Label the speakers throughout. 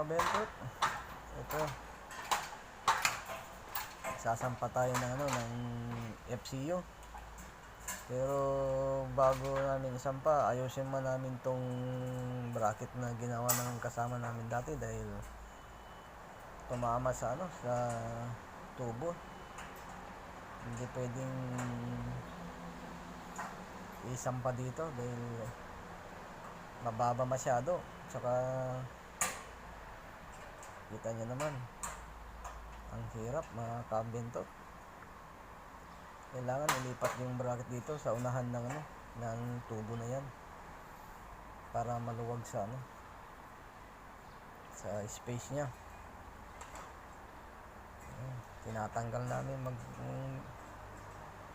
Speaker 1: kabentot. Ito. Sasampa tayo ng ng FCU. Pero bago namin isampa, ayusin man namin tong bracket na ginawa ng kasama namin dati dahil tumama sa sa tubo. Hindi pwedeng isampa dito dahil mababa masyado. Tsaka kita nyo naman, ang hirap mga kabentot. Kailangan ilipat yung bracket dito sa unahan ng ng tubo na yan para maluwag sa sa space nya. Tinatanggal namin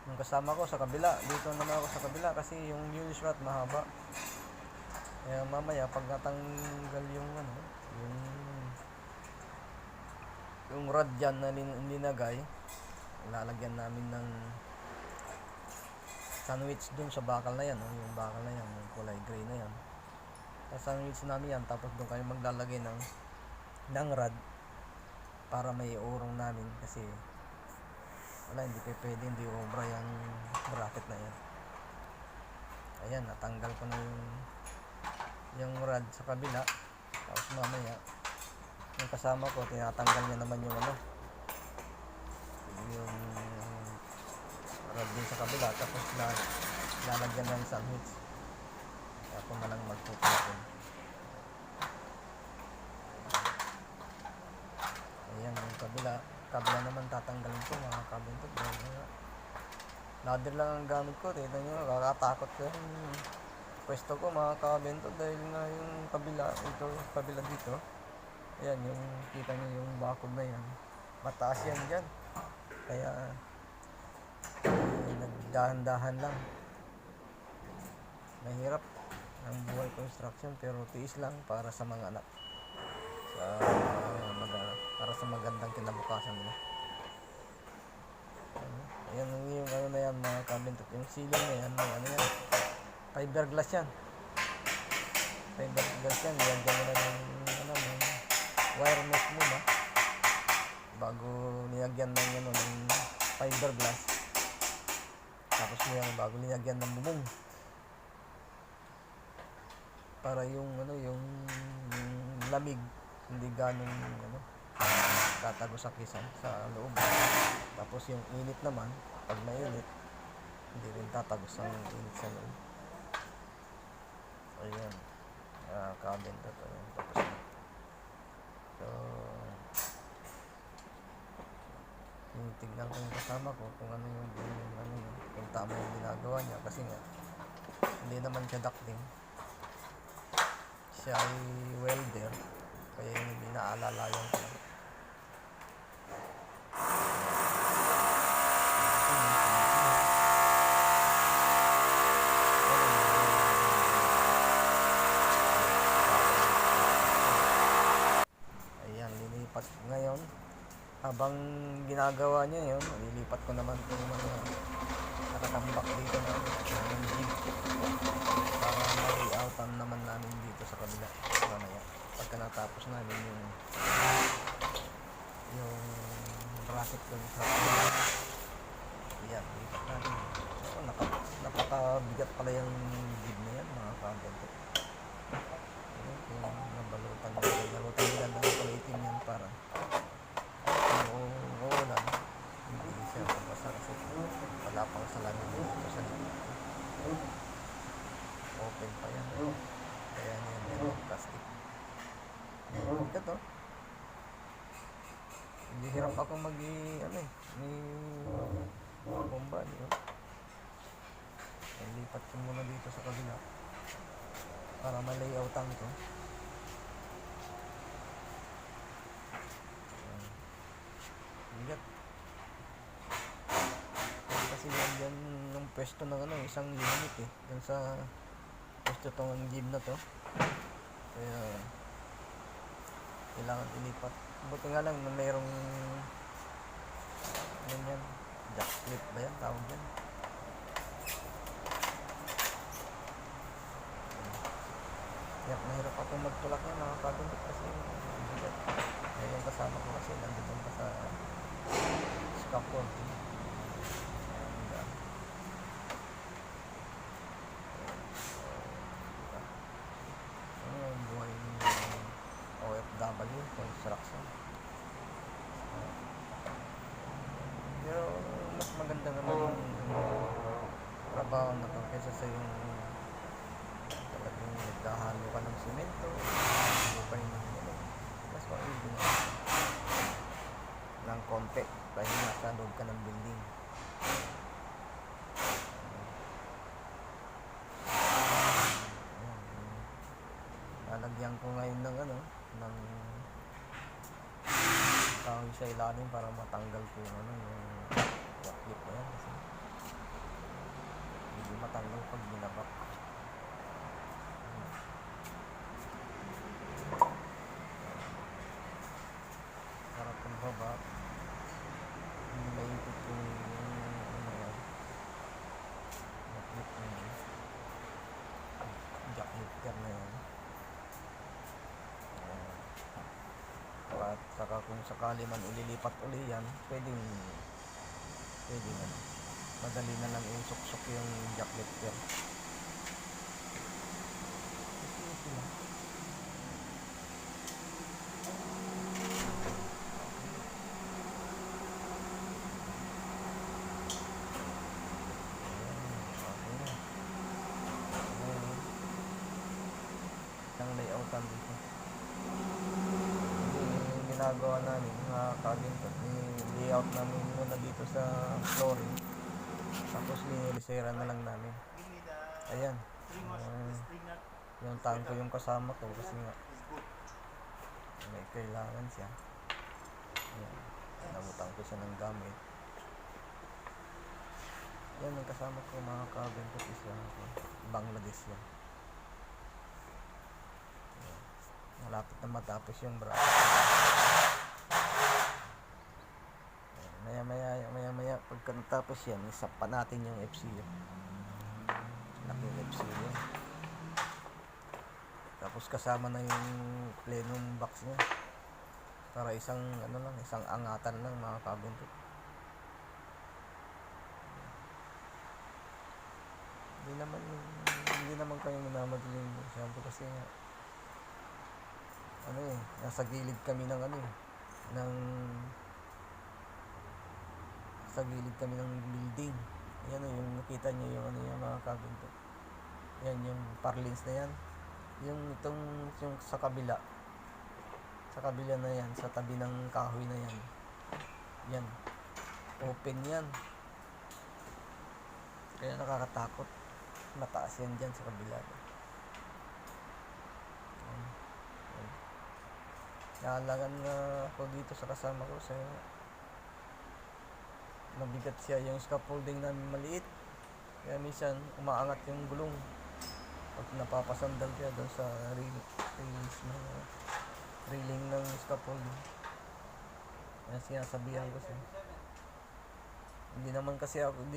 Speaker 1: yung kasama ko sa kabila. Dito naman ako sa kabila kasi yung unit rod mahaba. Kaya mamaya pag natanggal yung yung rod dyan na linagay, lalagyan namin ng sandwich dun sa bakal na yan, yung bakal na yan, yung kulay gray na yan. Sandwich namin yan, tapos doon kayo maglalagay ng rod para may urong namin kasi wala, hindi pwede, hindi obra yung bracket na yan. Ayan, natanggal ko na yung rod sa kabila. Tapos mamaya yung kasama ko, tinatanggal niya naman yung yung rod din sa kabila, tapos lalagyan ng sandwich. Kaya ako na lang magpupulapin. Ayan, yung kabila naman tatanggalin ko mga kabentot. Ladder lang ang gamit ko. Tignan nyo, kakatakot ko yung pwesto ko mga kabentot dahil nga yung kabila, ito kabila dito. Ayan, yung kita nyo yung bakod na yan, mataas yan dyan. Kaya nagdahan-dahan lang. Mahirap ang buhay construction pero tiis lang para sa mga anak, para sa magandang kinabukasan nila. Ayan yung na yan mga kabentot. Yung ceiling na yan, may yan, fiberglass yan. Fiberglass yan. Yan gano'n na ng wire mesh muna bago nilagyan ng fiberglass. Tapos bago nilagyan ng bubong para yung yung lamig hindi ganong tatago sa kisan sa loob. Tapos yung init naman, pag mainit, hindi rin tatagos ang init sa loob. Ayan, kabentot. Tapos na. So, tingnan ko yung kasama ko kung kung tama yung ginagawa niya kasi nga hindi naman siya ducting, siya ay welder, kaya hindi naalalayan ko. Ayan, lilipat ngayon. Habang ginagawa niya yun, lilipat ko naman kung nakatambak dito na ng jig para ma-layoutan naman namin dito sa kabila mamaya pagka natapos namin yung bracket dun sa kabila. Ayan, lipat natin. So, napakabigat pala yung jig na yan mga kabentot. Kung nabalutan nila ng palitin yan para uulan, hindi siya mabasa kasi wala pang salamin dito sa open pa yan. Kaya yan plastic. Ito to. Hindi hirap ako ni bomba niyo. Lipat ko muna dito sa kabila para ma-layoutan ko. Bigat. Kasi yan yung pwesto ng isang unit yan sa pwesto tong gym na to. Kaya kailangan ilipat. Buti nga lang na mayroong yan, jack clip ba yan tawag yan. hirap na hirap ako magtulak yan mga kabintot kasi bigat. Eh, yung kasama ko kasi nandun pa sa scaffolding. And, ano yung buhay ng OFW, construction. Pero mas maganda naman yung trabaho na to kaysa sa yung talagang naghahalo ka ng simento, halo pa yung mas maigi na ng konti dahil nasa loob ka ng building. Lalagyan ko ngayon ng ng kahoy sa ilalim para matanggal ko yung yung clip na yan kasi hindi matanggal pag binabak. Para pagbaba hindi maipit yung yan yung clip na yan, jack lifter na yan. At saka kung sakali man ililipat uli yan, pwedeng madali na lang isuksok yung jack lifter. Ang layoutan dito ginagawa namin mga kabintot, layout namin muna dito sa flooring tapos linilisera na lang namin. Ayan, yung tangko yung kasama ko kasi nga may kailangan siya. Ayan, nabutan ko siya ng gamit. Yan ang kasama ko mga kabintot, isa Bangladesh yan. Malapit na matapos yung bracket. Maya pagka natapos yan, isap pa natin yung FCU. Laking FCU. Tapos kasama na yung plenum box niya. Para isang isang angatan lang mga kabintot. Hindi naman kayo minamadaling masyado kasi nga nasa gilid kami ng sa gilid kami ng building. Ayan yung nakita niyo yung mga kabintot. Yan yung parlins na yan. Yung sa kabila na yan, sa tabi ng kahoy na yan. Yan. Open yan. Kaya nakakatakot. Mataas yan dyan sa kabila. Nahalangan na ako dito sa kasama ko sa mabigat siya yung scaffolding namin maliit. Kaya minsan umaangat yung gulong pag napapasandal siya doon sa railing ng scaffolding. Kaya sinasabihan ko siya. Hindi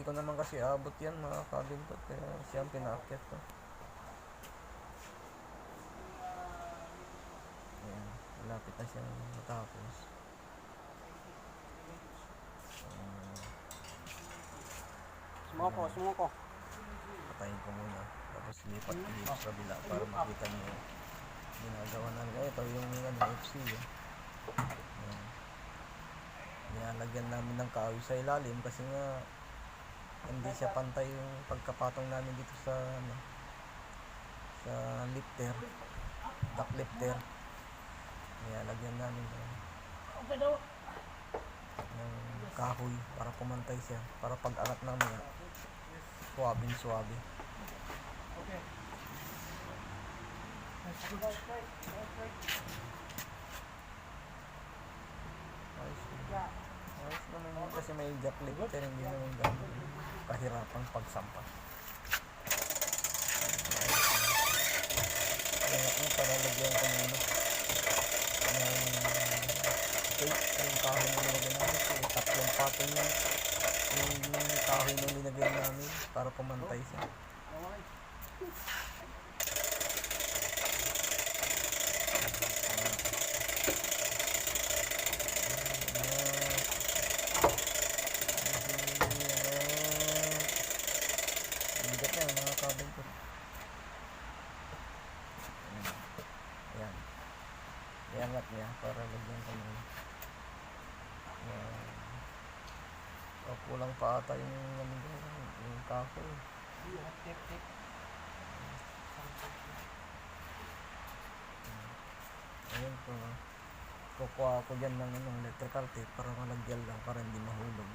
Speaker 1: ko naman kasi abot yan mga kabintot, kaya siya ang pinaakyat ko. Ayan, malapit na siyang matapos.
Speaker 2: Sumuko.
Speaker 1: Patayin ko muna, tapos lipat dito sa kabila para makita niyo ginagawa namin. Ito yung FC nilalagyan namin ng kahoy sa ilalim kasi nga hindi siya pantay yung pagkapatong namin dito sa lifter, duct lifter. Nilalagyan namin ng kahoy para pumantay siya, para pag-angat namin suwabe.
Speaker 2: Okay.
Speaker 1: Ayos naman yun kasi may jack lifter, hindi naman gano'n kahirapang pagsampa. Kaya paralagyan ko muna yung kahoy na nilagyan namin. So, tatlong patong yung kahoy na nilagyan namin para pumantay siya. iangat niya para lagyan ko ng kulang pa ata yung ano dyan, yung kahoy.
Speaker 2: Tip.
Speaker 1: Ayun po, kukuha ako dyan ng electrical tape para malagyan lang para hindi mahulog.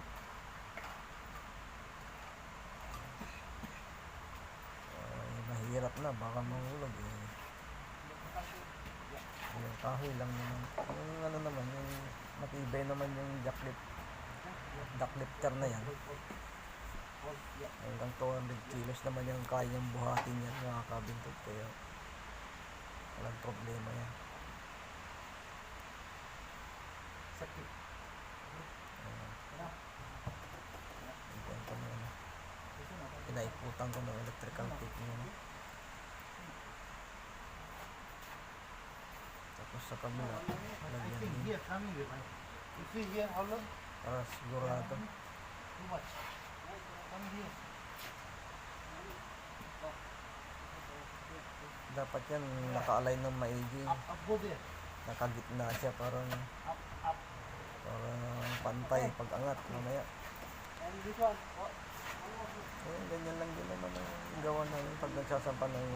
Speaker 1: Mahirap na, baka mahulog eh. Yung kahoy lang naman. Yung ano naman, yung matibay naman yung duck lifter na yan. Hanggang 200 kilos naman yung kayang buhatin yan mga kabintog, kaya walang problema yan.
Speaker 2: Sakit.
Speaker 1: Hanggang ko na ano. Pinaiputan ko ng electrical tape niya. Tapos sa kabila, lagyan din
Speaker 2: Here, coming with me. You see here, how long?
Speaker 1: para sigurado.
Speaker 2: Too much. Come here.
Speaker 1: Dapat yan naka-align ng maigi.
Speaker 2: Up, go there.
Speaker 1: Nakagitna siya parang
Speaker 2: Up.
Speaker 1: pantay pag angat mamaya.
Speaker 2: And this one.
Speaker 1: Ganyan lang din naman ang gawa namin pag nagsasampa ng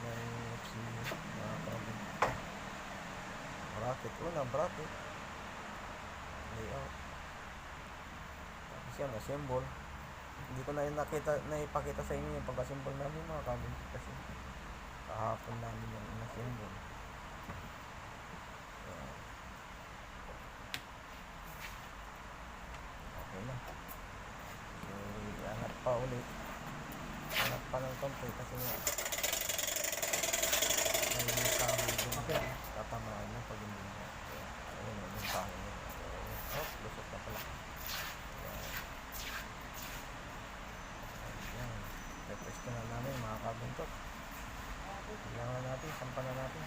Speaker 1: FC mga kabin. Bracket. Bracket. Layout. Tapos yan, assemble. Hindi ko na naipakita sa inyo yung pag-assemble namin mga kabin kasi kahapon namin yung assemble. Okay na. So, iangat pa ulit. Iangat pa ng konti kasi nga may kahoy dun.
Speaker 2: Okay.
Speaker 1: Tatamaan na pag hindi na. Ayun o, yung kahoy na. Lusot na pala. Ayan. Repress ko na namin mga kabuntot. Kailangan natin, sampa na natin.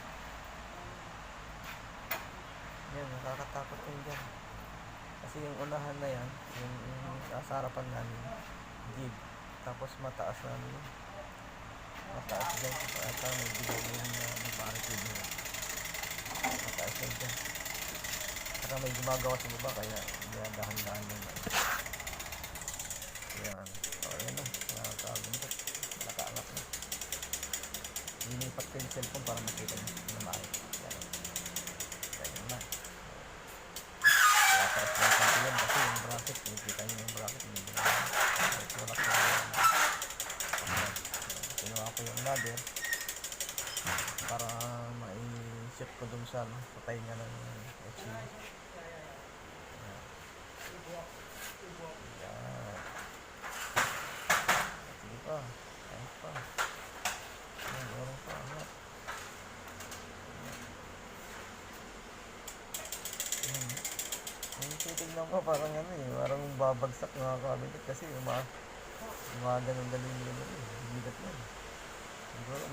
Speaker 1: Yan, nakakatakot yun dyan. Kasi yung unahan na yan, yung sa harapan namin, jib. Tapos mataas namin yun. Mataas dyan. Ata may bigaw yun na may barricade nila. Mataas yan dyan. Saka may gumagawa sa baba, kaya dahan-dahan lang yan. Yan. O, yan na. Nakakabuntot. Nakaangat na. Linipat ko yung cellphone para makita nyo na maayos. Yan. Ganyan na. Taas lang konti yan kasi yung bracket, nakikita nyo yung bracket, hindi na tulak na yan. Kinuha ko yung ladder para ma-shift ko dun sa patay nga ng FC. Yan. Sige pa, kahit pa. Yan, meron pa, angat. Yung titignan ko parang parang babagsak mga kabinet kasi ganun-ganun yun bigat yan. Siguro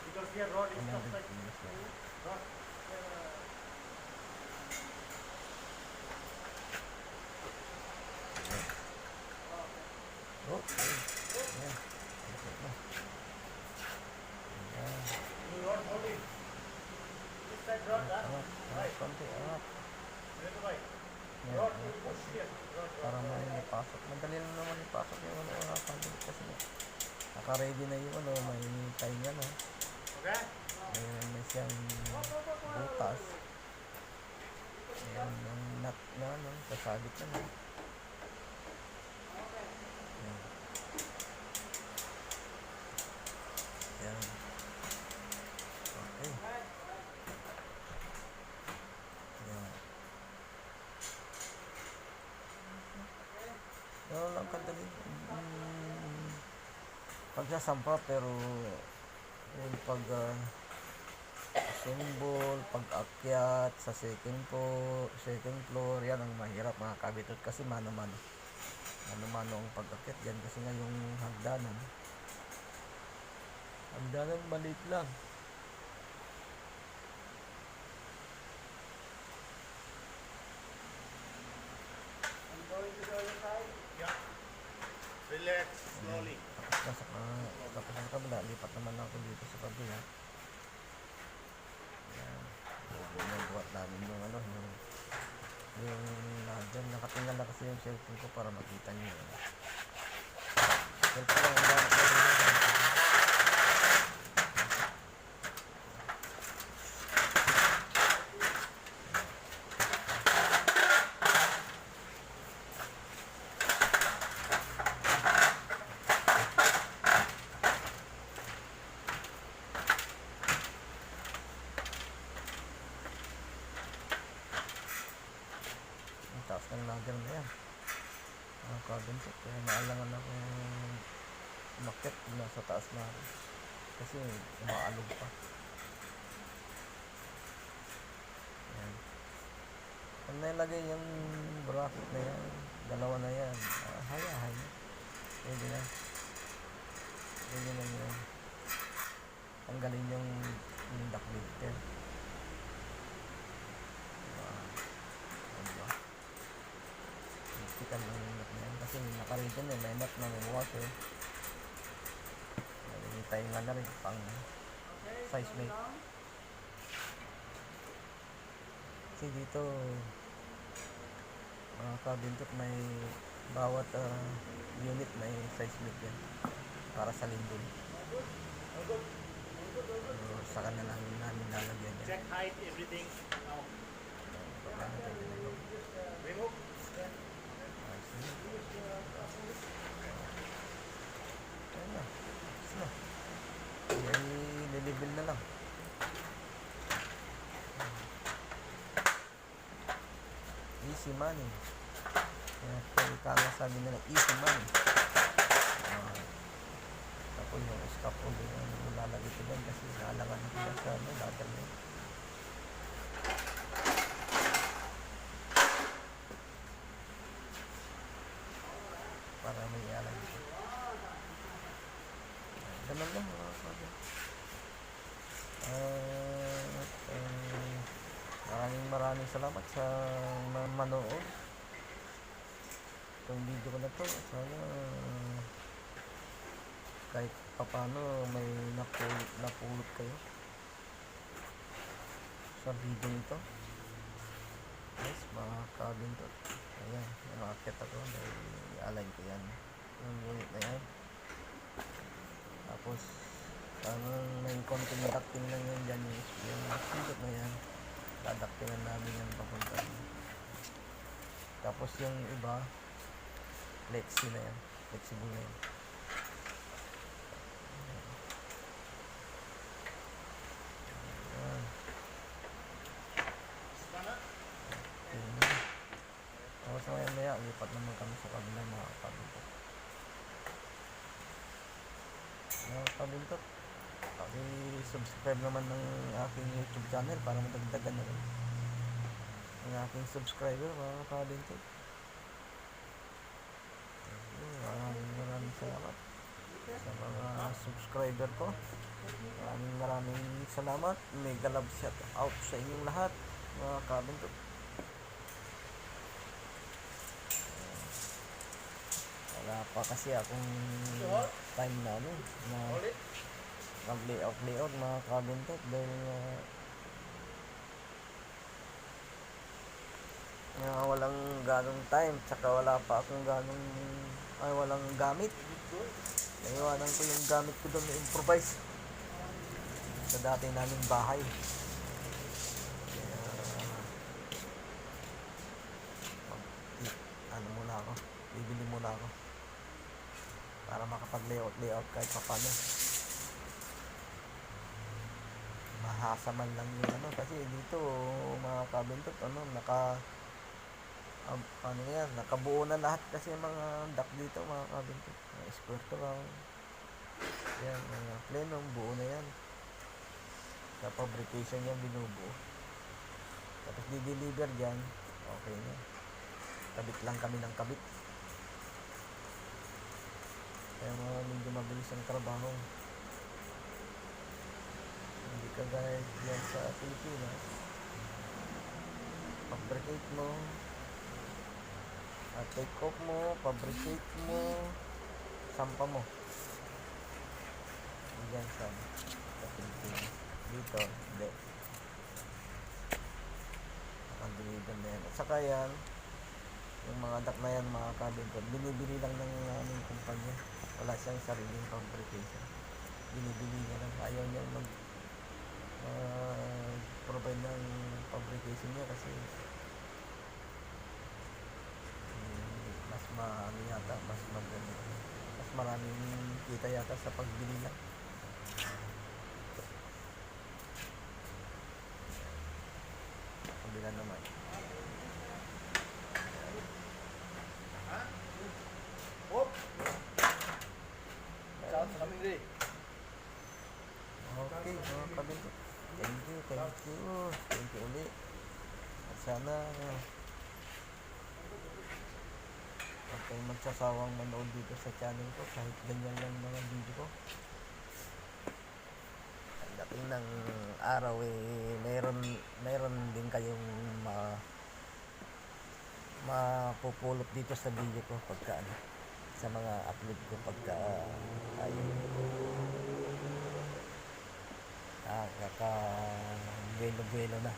Speaker 2: Because here road is
Speaker 1: 100
Speaker 2: not like
Speaker 1: kilos yan.
Speaker 2: road.
Speaker 1: Oh, yan. Okay na. Yan.
Speaker 2: Road holding. This side road,
Speaker 1: Angat, konti, angat.
Speaker 2: right.
Speaker 1: Yan,
Speaker 2: Road,
Speaker 1: angat
Speaker 2: push
Speaker 1: konti.
Speaker 2: here. Road.
Speaker 1: Para may ipasok. Madali lang naman ipasok yung mga kabinet kasi naka-ready na yung may tie nga na.
Speaker 2: Okay?
Speaker 1: May siyang butas. Ayan, yung nut na sasabit na. Ayan. Ayan. Okay. Ayan. Gano'n lang kadali. Pagsasampa pero yung assemble, pag-akyat sa second floor, yan ang mahirap mga kabitot kasi mano-mano ang pag-akyat dyan kasi nga yung hagdanan maliit lang.
Speaker 2: I'm going to the other side. Yeah. Relax slowly.
Speaker 1: Tapos sa kabila, lipat naman ako dito sa kabila. Yan. Bubuhat namin yung ano, yung dyan. Nakatingala kasi yung cellphone ko para makita nyo yun. Cellphone lang, ang gamit natin yun. Ang taas ng ladder na yan. Ang kabintot. Kaya naalangan ako umakyat nasa taas na ako. Kasi umaalog pa. Yan. Pag nailagay yung bracket na yan, dalawa na yan, hayahay na. Pwede na. Pwede na yan. Tanggalin yung duct lifter. Kita lang yung nut na yan. Kasi naka-region eh, may nut na may washer. Hintayin nga na rin pang size mate. Kasi dito mga kabintot may bawat unit may size mate yan para sa lindol. Saka na lang namin lalagyan yan.
Speaker 2: Check height, everything. Now. Remove.
Speaker 1: Ayan na. Tapos na. I-level na lang. Easy money. Kaya sabi nila easy money. Tapos yung scaffolding yung lalagay ko dyan kasi nalangan ko na sa ladder na yun. Para may ialan dito. Ganun lang mga kapatid. Maraming salamat sa manood. Itong video ko na to, sana kahit papano may napulot kayo sa video nito. Guys, mga kabintot. Ayan, nakakit ako dahil i-align ko yan yung unit na yan. Tapos sana may konting ducting lang yan dyan yung pindot na yan, dadaktilan namin yan papunta. Tapos yung iba flexi na yan, flexible na yan. Ayan. Tapos maya lipat naman kami sa kabila mga kabintot. Mga kabintot, subscribe naman ng aking YouTube channel para madagdagan na rin ang aking subscriber mga kabintot. Maraming salamat sa mga subscriber ko. Maraming salamat. Mega love shout out sa inyong lahat mga kabintot. Wala pa kasi akong time na mag-layout mga kabintot dahil walang ganong time, tsaka wala pa akong walang gamit. Naiwanan ko yung gamit ko doon na improvise sa dati naming bahay. Bibili muna ako para makapag-layout kahit papano. Mahasa man lang yung kasi dito mga kabintot nakabuo na lahat kasi mga duct dito mga kabintot. Mga square lang yan, mga plenum buo na yan sa fabrication yan, binubuo. Tapos di-deliver dyan, okay na, kabit lang kami ng kabit. Kaya medyo mabilis ang trabaho, hindi kagaya yan sa Pilipinas. Fabricate mo, take off mo, fabricate mo, sampa mo. Diyan sa Pilipinas. Dito, hindi. Ang-deliver na yan. At saka yan, yung mga duck na yan, mga cabin ko, binibili lang ng aming kumpanya. Wala siyang sariling fabrication. Binibili niya lang. Ayaw niya provide ng fabrication niya kasi mas maano yata, mas maraming kita yata sa pagbili lang. Kabila naman.
Speaker 2: Whoop! Shout sa kami rin.
Speaker 1: Okay, mga kabin ko. Thank you. Thank you ulit. At sana huwag kayong magsasawang manood dito sa channel ko kahit ganyan lang mga video ko. Pagdating ng araw mayroon din kayong mapupulot dito sa video ko pagka sa mga upload ko pagka kaka buelo na.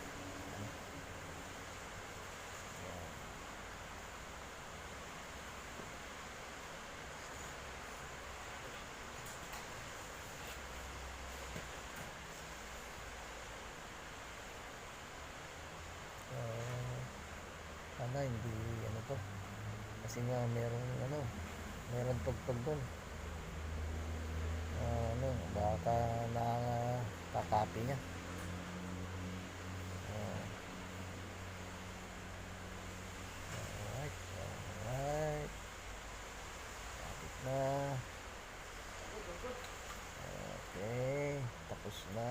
Speaker 1: Sana hindi ano to kasi nga meron tugtog doon. Baka nakaka-copy niya. Alright. Kapit na. Okay, tapos na.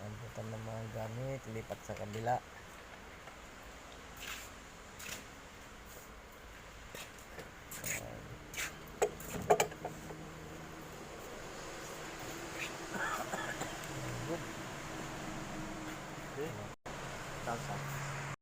Speaker 1: Ambutan ng mga gamit, lipat sa kabila.